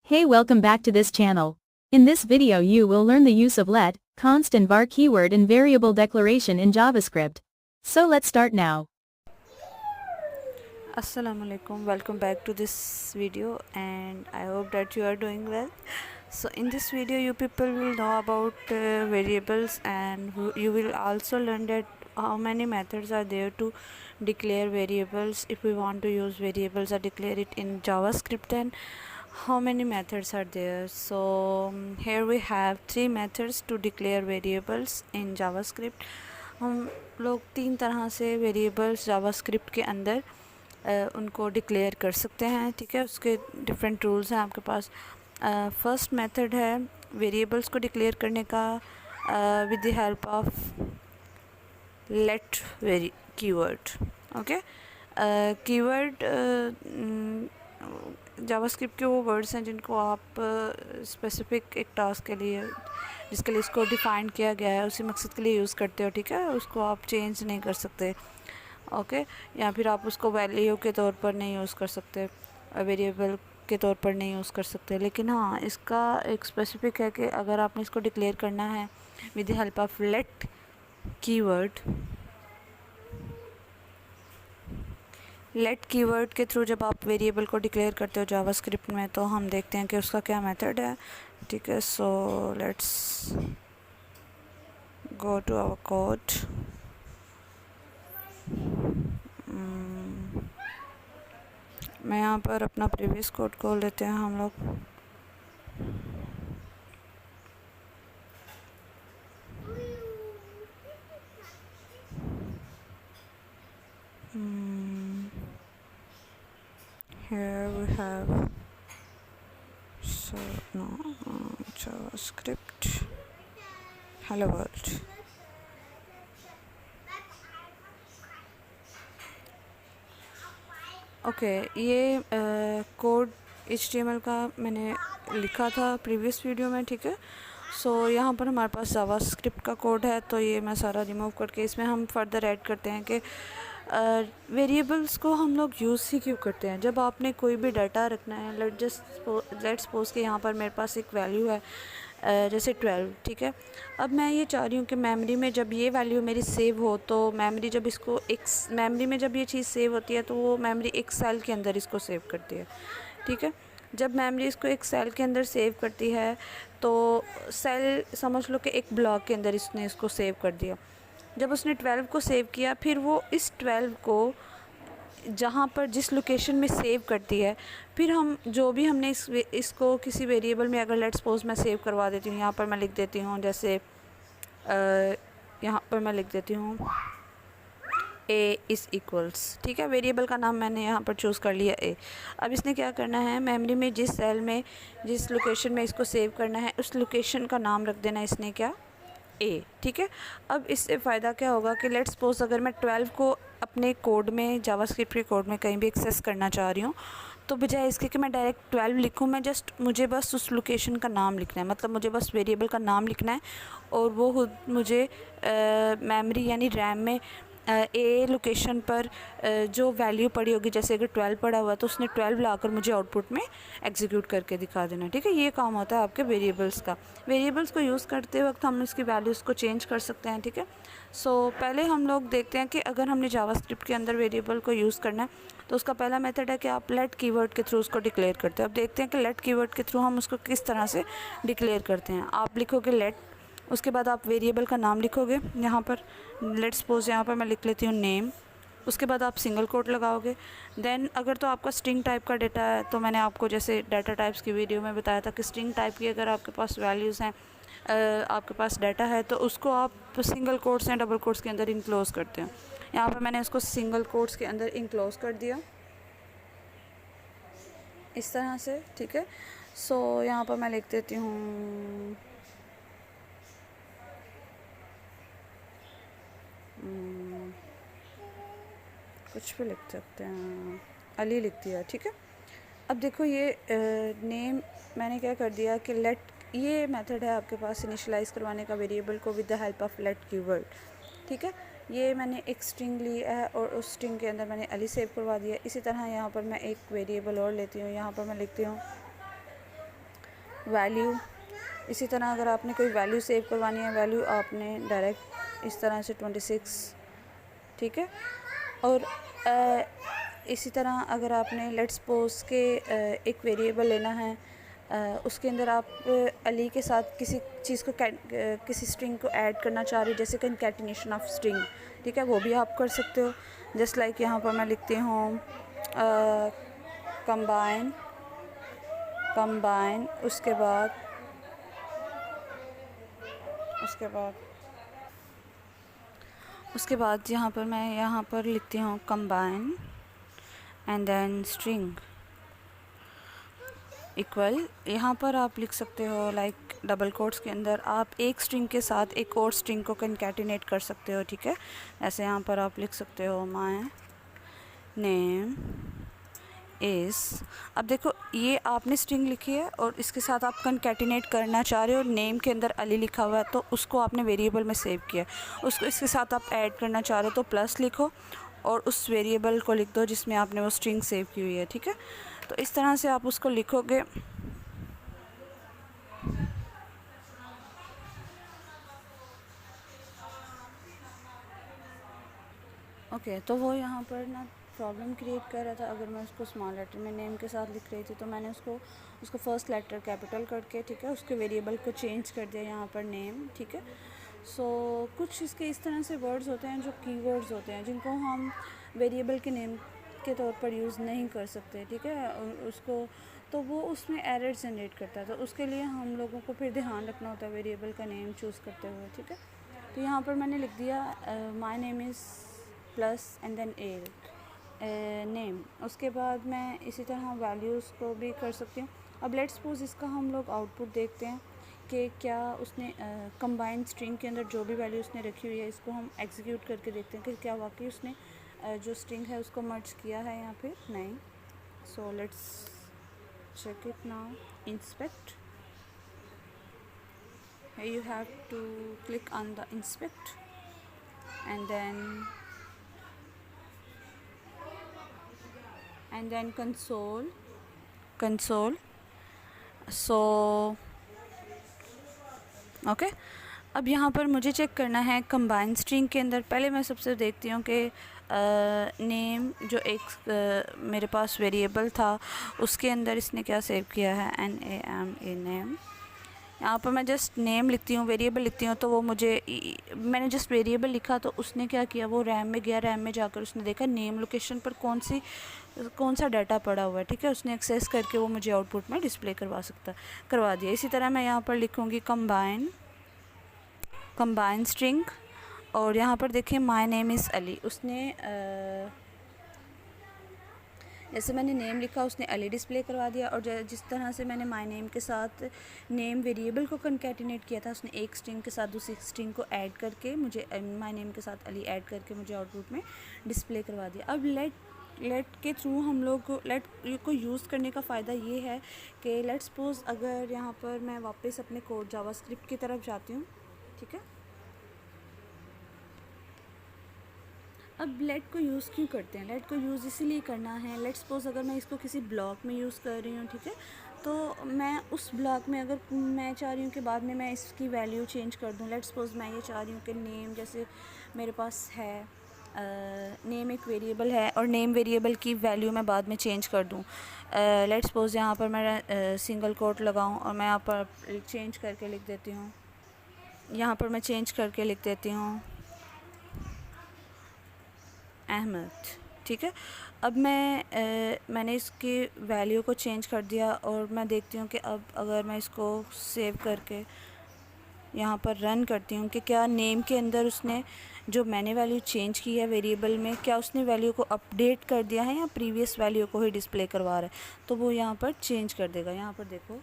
Hey, welcome back to this channel. In this video you will learn the use of let, const and var keyword in variable declaration in JavaScript. So let's start now. Assalamu alaikum, welcome back to this video and I hope that you are doing well. So in this video you people will know about variables, and you will also learn that how many methods are there to declare variables. If we want to use variables or declare it in JavaScript, then how many methods are there. So here we have 3 methods to declare variables in JavaScript. हम लोग 3 तरह से variables JavaScript के अंदर उनको declare कर सकते हैं, ठीक है। उसके डिफरेंट रूल्स हैं आपके पास। फर्स्ट मेथड है वेरिएबल्स को डिक्लेयर करने का with the help of let keyword. Okay, keyword JavaScript के वो वर्ड्स हैं जिनको आप स्पेसिफिक एक टास्क के लिए, जिसके लिए इसको डिफ़ाइन किया गया है, उसी मकसद के लिए यूज़ करते हो, ठीक है। उसको आप चेंज नहीं कर सकते, ओके। या फिर आप उसको वैल्यू के तौर पर नहीं यूज़ कर सकते, वेरिएबल के तौर पर नहीं यूज़ कर सकते। लेकिन हाँ, इसका एक स्पेसिफिक है कि अगर आपने इसको डिक्लेयर करना है with the help of let keyword, let keyword के थ्रू जब आप वेरिएबल को डिक्लेयर करते हो जावास्क्रिप्ट में, तो हम देखते हैं कि उसका क्या मेथड है, ठीक है। So let's go to our code. मैं यहाँ पर अपना प्रीवियस कोड खोल लेते हैं हम लोग। Here we have JavaScript hello world। Okay, ये कोड HTML का मैंने लिखा था प्रीवियस वीडियो में, ठीक है। सो यहाँ पर हमारे पास जावास्क्रिप्ट का कोड है, तो ये मैं सारा रिमूव करके इसमें हम फर्दर ऐड करते हैं कि वेरिएबल्स को हम लोग यूज़ ही क्यों करते हैं। जब आपने कोई भी डाटा रखना है, लेट्स सपोज कि यहाँ पर मेरे पास एक वैल्यू है जैसे 12, ठीक है। अब मैं ये चाह रही हूँ कि मेमोरी में जब ये वैल्यू मेरी सेव हो, तो मेमोरी जब इसको एक मेमोरी में जब ये चीज़ सेव होती है, तो वो मेमोरी एक सेल के अंदर इसको सेव करती है, ठीक है। जब मेमोरी इसको एक सेल के अंदर सेव करती है, तो सेल समझ लो कि एक ब्लॉक के अंदर इसने इसको सेव कर दिया। जब उसने 12 को सेव किया, फिर वो इस 12 को जहाँ पर जिस लोकेशन में सेव करती है, फिर हम जो भी हमने इसको किसी वेरिएबल में, अगर लेट्स सपोज मैं सेव करवा देती हूँ, यहाँ पर मैं लिख देती हूँ, जैसे यहाँ पर मैं लिख देती हूँ a इज़ इक्वल्स, ठीक है। वेरिएबल का नाम मैंने यहाँ पर चूज़ कर लिया a। अब इसने क्या करना है, मेमोरी में जिस सेल में जिस लोकेशन में इसको सेव करना है, उस लोकेशन का नाम रख देना इसने क्या, a, ठीक है। अब इससे फ़ायदा क्या होगा कि लेट्स सपोज अगर मैं 12 को अपने कोड में, जावास्क्रिप्ट के कोड में कहीं भी एक्सेस करना चाह रही हूँ, तो बजाय इसके कि मैं डायरेक्ट 12 लिखूँ, मुझे बस उस लोकेशन का नाम लिखना है, मतलब मुझे बस वेरिएबल का नाम लिखना है, और वो खुद मुझे मेमोरी यानी रैम में ए लोकेशन पर जो वैल्यू पड़ी होगी, जैसे अगर 12 पड़ा हुआ तो उसने 12 लाकर मुझे आउटपुट में एग्जीक्यूट करके दिखा देना, ठीक है। ये काम होता है आपके वेरिएबल्स का। वेरिएबल्स को यूज़ करते वक्त हम इसकी वैल्यूज़ को चेंज कर सकते हैं, ठीक है। सो पहले हम लोग देखते हैं कि अगर हमने जावास्क्रिप्ट के अंदर वेरिएबल को यूज़ करना है, तो उसका पहला मेथड है कि आप लेट कीवर्ड के थ्रू उसको डिक्लेयर करते हैं। अब देखते हैं कि लेट कीवर्ड के थ्रू हम उसको किस तरह से डिक्लेयर करते हैं। आप लिखोगे लेट, उसके बाद आप वेरिएबल का नाम लिखोगे, यहाँ पर लेट्स सपोज यहाँ पर मैं लिख लेती हूँ नेम। उसके बाद आप सिंगल कोट लगाओगे। देन अगर तो आपका स्ट्रिंग टाइप का डेटा है, तो मैंने आपको जैसे डाटा टाइप्स की वीडियो में बताया था कि स्ट्रिंग टाइप की अगर आपके पास वैल्यूज़ हैं, आपके पास डाटा है, तो उसको आप सिंगल कोट्स या डबल कोट्स के अंदर इनक्लोज़ करते हैं। यहाँ पर मैंने इसको सिंगल कोट्स के अंदर इनक्लोज़ कर दिया इस तरह से, ठीक है। सो यहाँ पर मैं लिख देती हूँ कुछ भी लिख सकते हैं, अली लिख दिया, ठीक है। अब देखो ये नेम मैंने क्या कर दिया कि लेट, ये मेथड है आपके पास इनिशियलाइज़ करवाने का वेरिएबल को with the help of let keyword, ठीक है। ये मैंने एक स्ट्रिंग ली है और उस स्ट्रिंग के अंदर मैंने अली सेव करवा दिया। इसी तरह यहाँ पर मैं एक वेरिएबल और लेती हूँ, यहाँ पर मैं लिखती हूँ वैल्यू, इसी तरह अगर आपने कोई वैल्यू सेव करवानी है, वैल्यू आपने डायरेक्ट इस तरह से 26, ठीक है। और इसी तरह अगर आपने लेट्स सपोज के एक वेरिएबल लेना है, उसके अंदर आप अली के साथ किसी चीज़ को किसी स्ट्रिंग को ऐड करना चाह रहे हो, जैसे कंकैटिनेशन ऑफ स्ट्रिंग, ठीक है, वो भी आप कर सकते हो। जस्ट लाइक यहाँ पर मैं लिखती हूँ कंबाइन, उसके बाद यहाँ पर मैं यहाँ पर लिखती हूँ combine and then string equal, यहाँ पर आप लिख सकते हो लाइक डबल कोट्स के अंदर आप एक स्ट्रिंग के साथ एक और स्ट्रिंग को कंकैटिनेट कर सकते हो, ठीक है। ऐसे यहाँ पर आप लिख सकते हो माय नेम इज़, अब देखो ये आपने स्ट्रिंग लिखी है और इसके साथ आप कंकैटिनेट करना चाह रहे हो, नेम के अंदर अली लिखा हुआ है तो उसको आपने वेरिएबल में सेव किया, उसको इसके साथ आप ऐड करना चाह रहे हो तो प्लस लिखो और उस वेरिएबल को लिख दो जिसमें आपने वो स्ट्रिंग सेव की हुई है, ठीक है। तो इस तरह से आप उसको लिखोगे। ओके, तो वो यहाँ पर ना प्रॉब्लम क्रिएट कर रहा था। अगर मैं उसको स्मॉल लेटर में नेम के साथ लिख रही थी तो मैंने उसको फर्स्ट लेटर कैपिटल करके, ठीक है, उसके वेरिएबल को चेंज कर दिया यहाँ पर नेम, ठीक है। सो कुछ इसके इस तरह से वर्ड्स होते हैं जो कीवर्ड्स होते हैं जिनको हम वेरिएबल के नेम के तौर पर यूज़ नहीं कर सकते, ठीक है, उसको तो वो उसमें एरर जनरेट करता है, तो उसके लिए हम लोगों को फिर ध्यान रखना होता है वेरिएबल का नेम चूज़ करते हुए, ठीक है। तो यहाँ पर मैंने लिख दिया my name is plus and then name. उसके बाद मैं इसी तरह वैल्यूज़ को भी कर सकती हूँ। अब लेट्स सपोज इसका हम लोग आउटपुट देखते हैं कि क्या उसने कंबाइंड स्ट्रिंग के अंदर जो भी वैल्यू उसने रखी हुई है, इसको हम एग्जीक्यूट करके देखते हैं कि क्या वाकई उसने जो स्ट्रिंग है उसको मर्ज किया है या फिर नहीं। So let's check it now. Inspect, here you have to click on the inspect and then console. So okay, अब यहाँ पर मुझे चेक करना है कंबाइन स्ट्रिंग के अंदर। पहले मैं सबसे देखती हूँ कि नेम जो एक मेरे पास वेरिएबल था उसके अंदर इसने क्या सेव किया है, NAME नेम। यहाँ पर मैं जस्ट नेम लिखती हूँ, वेरिएबल लिखती हूँ, तो वो मैंने जस्ट वेरिएबल लिखा तो उसने क्या किया, वो रैम में गया, रैम में जाकर उसने देखा नेम लोकेशन पर कौन सा डाटा पड़ा हुआ है, ठीक है, उसने एक्सेस करके वो मुझे आउटपुट में डिस्प्ले करवा दिया। इसी तरह मैं यहाँ पर लिखूँगी कंबाइन स्ट्रिंग और यहाँ पर देखिए माय नेम इज़ अली, उसने जैसे मैंने नेम लिखा उसने अली डिस्प्ले करवा दिया। और जिस तरह से मैंने माय नेम के साथ नेम वेरिएबल को कंकैटिनेट किया था, उसने एक स्ट्रिंग के साथ दूसरी स्ट्रिंग को ऐड करके मुझे माय नेम के साथ अली ऐड करके मुझे आउटपुट में डिस्प्ले करवा दिया। अब लेट के थ्रू हम लोग लेट को यूज़ करने का फ़ायदा ये है कि लेट्स सपोज अगर यहाँ पर मैं वापस अपने कोड जावास्क्रिप्ट की तरफ जाती हूँ, ठीक है। अब लेट को यूज़ क्यों करते हैं, लेट को यूज़ इसीलिए करना है, लेट्स सपोज अगर मैं इसको किसी ब्लॉक में यूज़ कर रही हूँ, ठीक है, तो मैं उस ब्लॉक में अगर मैं चाह रही हूँ कि बाद में मैं इसकी वैल्यू चेंज कर दूँ। लेट्स सपोज मैं ये चाह रही हूँ कि नेम, जैसे मेरे पास है नेम एक वेरिएबल है और नेम वेरिएबल की वैल्यू मैं बाद में चेंज कर दूँ। लेट्स सपोज यहाँ पर मैं सिंगल कोट लगाऊँ और मैं यहाँ पर चेंज करके लिख देती हूँ, यहाँ पर मैं चेंज करके लिख देती हूँ अहमद, ठीक है। अब मैंने इसकी वैल्यू को चेंज कर दिया और मैं देखती हूँ कि अब अगर मैं इसको सेव करके यहाँ पर रन करती हूँ कि क्या नेम के अंदर उसने जो मैंने वैल्यू चेंज की है वेरिएबल में, क्या उसने वैल्यू को अपडेट कर दिया है या प्रीवियस वैल्यू को ही डिस्प्ले करवा रहा है, तो वो यहाँ पर चेंज कर देगा। यहाँ पर देखो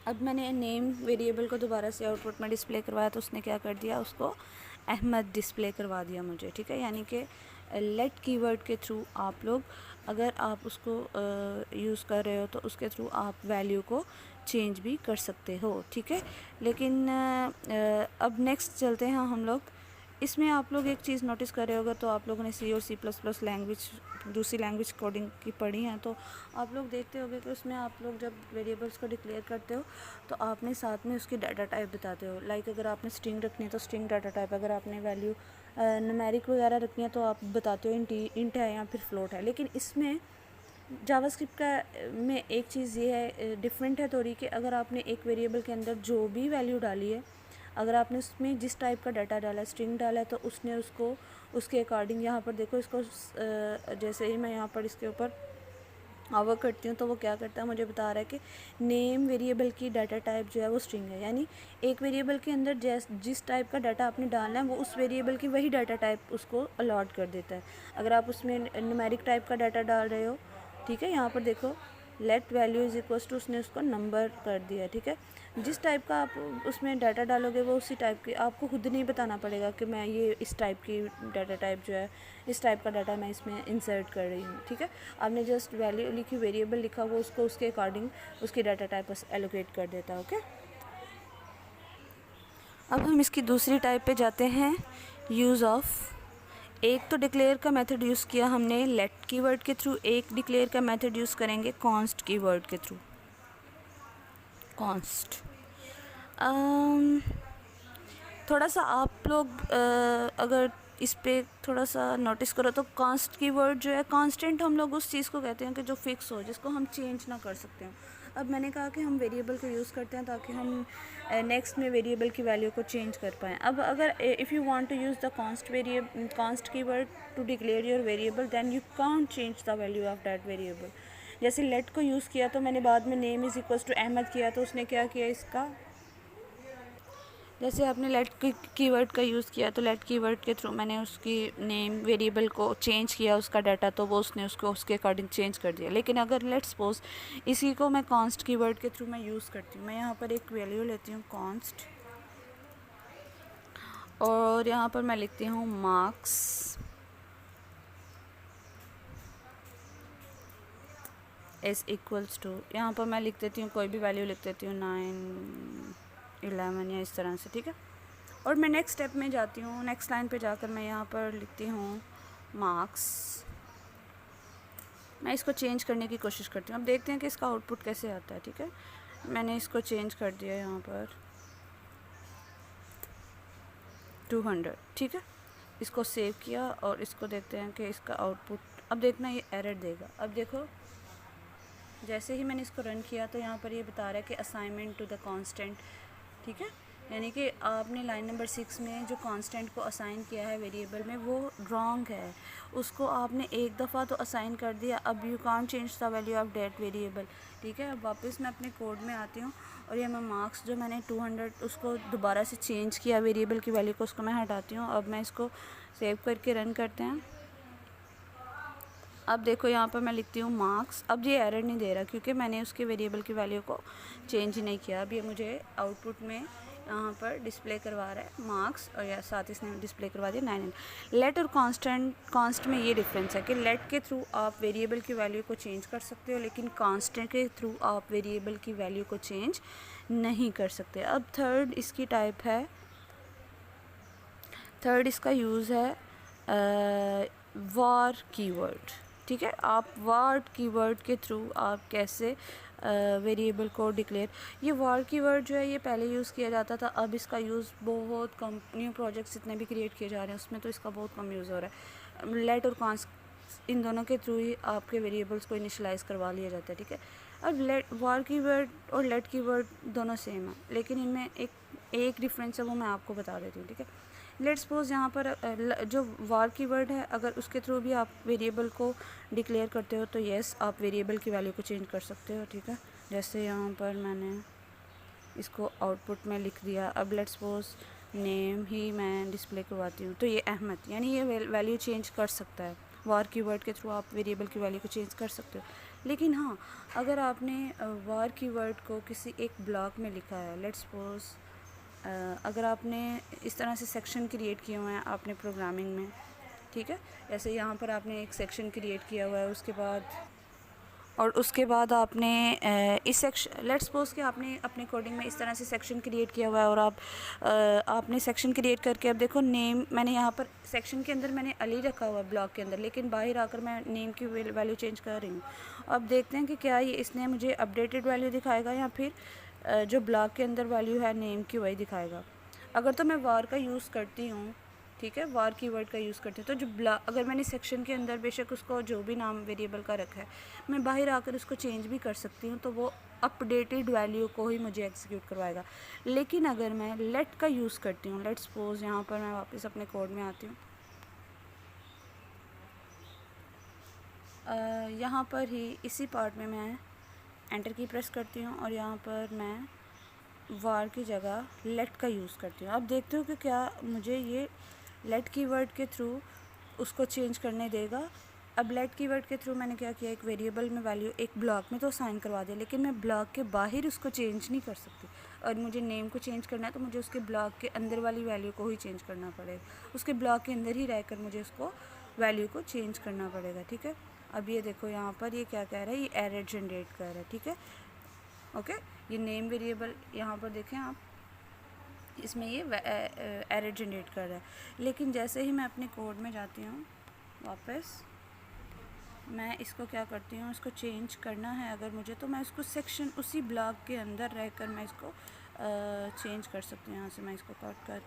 अब मैंने नेम वेरिएबल को दोबारा से आउटपुट में डिस्प्ले करवाया तो उसने क्या कर दिया, उसको अहमद डिस्प्ले करवा दिया मुझे, ठीक है। यानी कि लेट कीवर्ड के थ्रू आप लोग अगर आप उसको यूज़ कर रहे हो तो उसके थ्रू आप वैल्यू को चेंज भी कर सकते हो, ठीक है। लेकिन अब नेक्स्ट चलते हैं हम लोग। इसमें आप लोग एक चीज़ नोटिस कर रहे होगा तो आप लोगों ने C और C++ लैंग्वेज दूसरी लैंग्वेज कोडिंग की पढ़ी हैं तो आप लोग देखते होंगे कि उसमें आप लोग जब वेरिएबल्स को डिक्लेयर करते हो तो आपने साथ में उसकी डाटा टाइप बताते हो। लाइक अगर आपने स्ट्रिंग रखनी है तो स्ट्रिंग डाटा टाइप, अगर आपने वैल्यू न्यूमेरिक वगैरह रखनी है तो आप बताते हो इंट है या फिर फ्लोट है। लेकिन इसमें जावास्क्रिप्ट का में एक चीज़ ये है डिफरेंट है थोड़ी, कि अगर आपने एक वेरिएबल के अंदर जो भी वैल्यू डाली है, अगर आपने उसमें जिस टाइप का डाटा डाला है, स्ट्रिंग डाला है, तो उसने उसको उसके अकॉर्डिंग यहाँ पर देखो इसको जैसे ही मैं यहाँ पर इसके ऊपर आवर करती हूँ तो वो क्या करता है, मुझे बता रहा है कि नेम वेरिएबल की डाटा टाइप जो है वो स्ट्रिंग है। यानी एक वेरिएबल के अंदर जिस टाइप का डाटा आपने डालना है वो उस वेरिएबल की वही डाटा टाइप उसको अलॉट कर देता है। अगर आप उसमें न्यूमेरिक टाइप का डाटा डाल रहे हो, ठीक है, यहाँ पर देखो let value is equals to, उसने उसको नंबर कर दिया, ठीक है। जिस टाइप का आप उसमें डाटा डालोगे वो उसी टाइप की, आपको खुद नहीं बताना पड़ेगा कि मैं ये इस टाइप की डाटा टाइप जो है, इस टाइप का डाटा मैं इसमें इंसर्ट कर रही हूँ, ठीक है। आपने जस्ट वैल्यू लिखी, वेरिएबल लिखा, वो उसको उसके अकॉर्डिंग उसकी डाटा टाइप एलोकेट कर देता है, ओके। अब हम इसकी दूसरी टाइप पे जाते हैं, यूज़ ऑफ। एक तो डिक्लेयर का मेथड यूज़ किया हमने लेट कीवर्ड के थ्रू, एक डिक्लेयर का मेथड यूज़ करेंगे कॉन्स्ट कीवर्ड के थ्रू। कॉन्स्ट थोड़ा सा आप लोग अगर इस पे थोड़ा सा नोटिस करो तो कॉन्स्ट कीवर्ड जो है, कांस्टेंट हम लोग उस चीज़ को कहते हैं कि जो फिक्स हो, जिसको हम चेंज ना कर सकते हो। अब मैंने कहा कि हम वेरिएबल को यूज़ करते हैं ताकि हम नेक्स्ट में वेरिएबल की वैल्यू को चेंज कर पाएँ। अब अगर if you want to use the const keyword to declare your variable, then you can't change the value of that variable. जैसे लेट को यूज़ किया तो मैंने बाद में name is equals to Ahmed किया, तो उसने क्या किया, इसका जैसे आपने लेट कीवर्ड का यूज़ किया तो लेट कीवर्ड के थ्रू मैंने उसकी नेम वेरिएबल को चेंज किया, उसका डाटा, तो वो उसने उसको उसके अकॉर्डिंग चेंज कर दिया। लेकिन अगर लेट सपोज इसी को मैं कॉन्स्ट कीवर्ड के थ्रू मैं यूज़ करती हूँ, मैं यहाँ पर एक वैल्यू लेती हूँ कॉन्स्ट, और यहाँ पर मैं लिखती हूँ मार्क्स इज इक्वल्स टू, यहाँ पर मैं लिख देती हूँ कोई भी वैल्यू लिख देती हूँ 9, 11 या इस तरह से, ठीक है। और मैं नेक्स्ट स्टेप में जाती हूँ, नेक्स्ट लाइन पे जाकर मैं यहाँ पर लिखती हूँ मार्क्स। मैं इसको चेंज करने की कोशिश करती हूँ। अब देखते हैं कि इसका आउटपुट कैसे आता है, ठीक है। मैंने इसको चेंज कर दिया यहाँ पर 200, ठीक है। इसको सेव किया और इसको देखते हैं कि इसका आउटपुट, अब देखना ये एरर देगा। अब देखो जैसे ही मैंने इसको रन किया तो यहाँ पर ये बता रहा है कि असाइनमेंट टू द कांस्टेंट, ठीक है। यानी कि आपने लाइन नंबर 6 में जो कांस्टेंट को असाइन किया है वेरिएबल में वो रॉन्ग है, उसको आपने एक दफ़ा तो असाइन कर दिया, अब you can't change the value of that variable, ठीक है। अब वापस मैं अपने कोड में आती हूँ और ये मैं मार्क्स जो मैंने 200 उसको दोबारा से चेंज किया वेरिएबल की वैल्यू को, उसको मैं हटाती हूँ। अब मैं इसको सेव करके रन करते हैं। अब देखो यहाँ पर मैं लिखती हूँ मार्क्स, अब ये एरर नहीं दे रहा क्योंकि मैंने उसके वेरिएबल की वैल्यू को चेंज ही नहीं किया। अब ये मुझे आउटपुट में यहाँ पर डिस्प्ले करवा रहा है मार्क्स, और या साथ इसने डिस्प्ले करवा दिया 9। लेट और कांस्ट में ये डिफरेंस है कि लेट के थ्रू आप वेरिएबल की वैल्यू को चेंज कर सकते हो, लेकिन कांस्टेंट के थ्रू आप वेरिएबल की वैल्यू को चेंज नहीं कर सकते। अब थर्ड इसकी टाइप है, थर्ड इसका यूज़ है वार कीवर्ड, ठीक है। आप वार कीवर्ड के थ्रू आप कैसे वेरिएबल को डिक्लेयर, ये वार कीवर्ड जो है ये पहले यूज़ किया जाता था, अब इसका यूज़ बहुत कम, न्यू प्रोजेक्ट्स जितने भी क्रिएट किए जा रहे हैं उसमें तो इसका बहुत कम यूज़ हो रहा है। लेट और कांस्ट इन दोनों के थ्रू ही आपके वेरिएबल्स को इनिशलाइज करवा लिया जाता है, ठीक है। अब लेट वार कीवर्ड और लेट कीवर्ड दोनों सेम है, लेकिन इनमें एक डिफरेंस है, वो मैं आपको बता देती हूँ, ठीक है। लेट सपोज यहाँ पर जो वार कीवर्ड है, अगर उसके थ्रू भी आप वेरिएबल को डिक्लेयर करते हो तो येस आप वेरिएबल की वैल्यू को चेंज कर सकते हो, ठीक है। जैसे यहाँ पर मैंने इसको आउटपुट में लिख दिया। अब लेट सपोज नेम ही मैं डिस्प्ले करवाती हूँ तो ये अहमद, यानी ये वैल्यू चेंज कर सकता है। वार कीवर्ड के थ्रू आप वेरिएबल की वैल्यू को चेंज कर सकते हो। लेकिन हाँ, अगर आपने वार कीवर्ड को किसी एक ब्लॉक में लिखा है, लेट सपोज अगर आपने इस तरह से सेक्शन क्रिएट किए हुए हैं आपने प्रोग्रामिंग में, ठीक है। जैसे यहाँ पर आपने एक सेक्शन क्रिएट किया हुआ है, उसके बाद और उसके बाद आपने इस सेक्शन, लेट्स सपोज कि आपने अपने कोडिंग में इस तरह से सेक्शन क्रिएट किया हुआ है और आपने सेक्शन क्रिएट करके अब देखो नेम, मैंने यहाँ पर सेक्शन के अंदर मैंने अली रखा हुआ है ब्लॉक के अंदर, लेकिन बाहर आकर मैं नेम की वैल्यू चेंज कर रही हूँ। अब देखते हैं कि क्या ये इसने मुझे अपडेटेड वैल्यू दिखाएगा या फिर जो ब्लॉक के अंदर वैल्यू है नेम की वही दिखाएगा। अगर तो मैं वार का यूज़ करती हूँ, ठीक है, वार कीवर्ड का यूज़ करते हैं, तो जो अगर मैंने सेक्शन के अंदर बेशक उसको जो भी नाम वेरिएबल का रखा है, मैं बाहर आकर उसको चेंज भी कर सकती हूँ, तो वो अपडेटेड वैल्यू को ही मुझे एग्जीक्यूट करवाएगा। लेकिन अगर मैं लेट का यूज़ करती हूँ, लेट्स सपोज यहाँ पर मैं वापस अपने कोड में आती हूँ, यहाँ पर ही इसी पार्ट में मैं एंटर की प्रेस करती हूँ और यहाँ पर मैं वार की जगह लेट का यूज़ करती हूँ। अब देखते हो कि क्या मुझे ये लेट कीवर्ड के थ्रू उसको चेंज करने देगा। अब लेट कीवर्ड के थ्रू मैंने क्या किया, एक वेरिएबल में वैल्यू एक ब्लॉक में तो असाइन करवा दिया, लेकिन मैं ब्लॉक के बाहर उसको चेंज नहीं कर सकती। और मुझे नेम को चेंज करना है तो मुझे उसके ब्लॉक के अंदर वाली वैल्यू को ही चेंज करना पड़ेगा, उसके ब्लॉक के अंदर ही रहकर मुझे उसको वैल्यू को चेंज करना पड़ेगा, ठीक है। अब ये देखो यहाँ पर ये क्या कह रहा है, ये एरर जनरेट कर रहा है, ठीक है, ओके। ये नेम वेरिएबल यहाँ पर देखें आप, इसमें ये एरर जनरेट कर रहा है। लेकिन जैसे ही मैं अपने कोड में जाती हूँ वापस, मैं इसको क्या करती हूँ, इसको चेंज करना है अगर मुझे, तो मैं इसको सेक्शन उसी ब्लॉक के अंदर रहकर मैं इसको चेंज कर सकती हूँ। यहाँ से मैं इसको कट कर